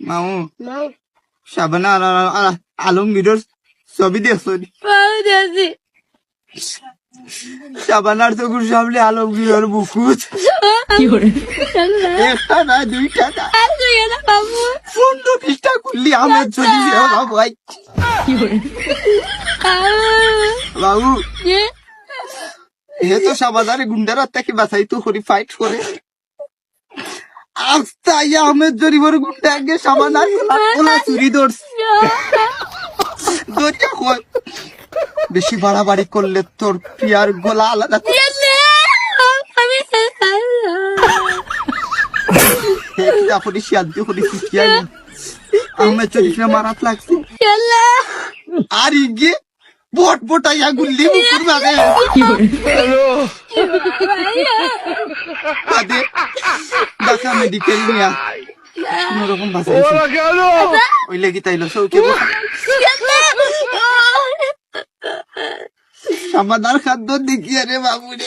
মামু শাবানা আলমগীরের ছবি দেখছো শাবানার চোখের সামনে আলমগীরের বুকুত একটা না দুইটা না 15-20টা করলি আমার ছবি ভাই বাবু হে তো শাবানারে গুন্ডার থেকে বাঁচাই তো করি ফাইট করে আস্তা আহমেদ জরিবর গুন্ডা আগে শাবানার কোলা চুরি ধরছে দরিয়া হয় বেশি বাড়াবাড়ি করলে তোর প্রিয়ার গলা আলাদা আহমেদ চরিফে মারাত লাগছে আর ইগে বট বটাইয়া গুল্লি মুকুর বাদে ঢাকা মেডিকেল নিয়া কোন রকম বাঁচাইছে ওই লেগে তাইলো সৌকে সমাধান খাদ্য দেখিয়ে রে বাবু রে